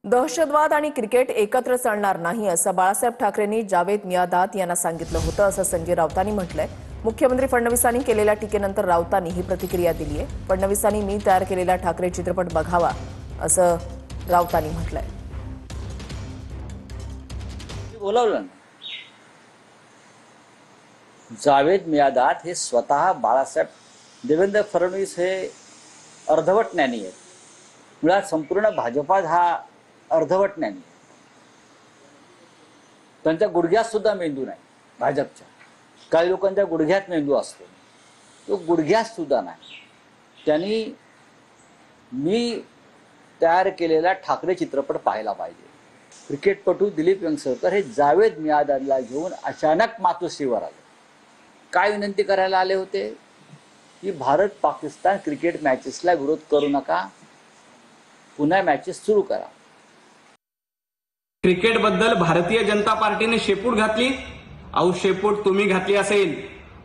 दहशतवाद आणि क्रिकेट एकत्र चालणार नाही असं बाळासाहेब ठाकरेंनी जावेद मियादाद यांना सांगितलं होतं असं संजय राऊतांनी म्हटलंय। मुख्यमंत्री फडणवीसांनी केलेल्या टीकेनंतर राऊतांनी ही प्रतिक्रिया दिली आहे। फडणवीसांनी मी तयार केलेला ठाकरे चित्रपट बघावा असं राऊतांनी म्हटलंय। बोलावलं जावेद मियादाद हे स्वतः बाळासाहेब देवेंद्र फडणवीस हे अर्धवट ज्ञानी आहेत। मुळात संपूर्ण भाजपा हा अर्धवट ज्ञानी आहे। त्यांच्या गुडघ्यात सुद्धा मेंदू नाही। भाजपच्या काही लोकांच्या गुडघ्यात मेंदू असतो, तो गुडघ्यात सुद्धा नाही। त्यांनी मी तयार केलेला ठाकरे चित्रपट पाहायला पाहिजे। क्रिकेटपटू दिलीप वेंगसरकर हे जावेद मियादादला घेऊन अचानक मातोश्रीवर आले। काय विनंती करायला आले होते की भारत पाकिस्तान क्रिकेट मॅचेसला विरोध करू नका, पुन्हा मॅचेस सुरू करा। क्रिकेट बद्दल भारतीय जनता पार्टीने शेपूट घातली। अहो शेपूट तुम्ही घातली असेल।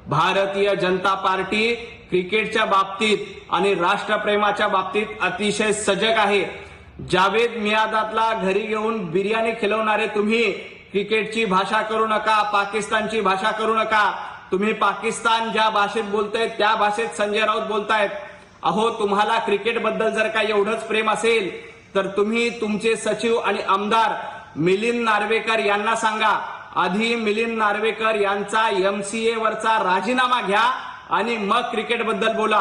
भारतीय जनता पार्टी क्रिकेटच्या बाबतीत आणि राष्ट्रप्रेमाच्या बाबतीत अतिशय सजग आहे। जावेद मियादादला घरी घेऊन बिर्याणी खिलवणारे तुम्ही क्रिकेटची भाषा करू नका, पाकिस्तानची भाषा करू नका। तुम्ही पाकिस्तान ज्या भाषेत बोलतायत त्या भाषेत संजय राऊत बोलतायत। अहो तुम्हाला क्रिकेट बद्दल जर काही एवढंच प्रेम असेल तर तुम्ही तुमचे सचिव आणि आमदार मिलिंद नार्वेकर यांना सांगा, आधी मिलिंद नार्वेकर यांचा MCA वरचा राजीनामा घ्या आणि मग क्रिकेट बद्दल बोला।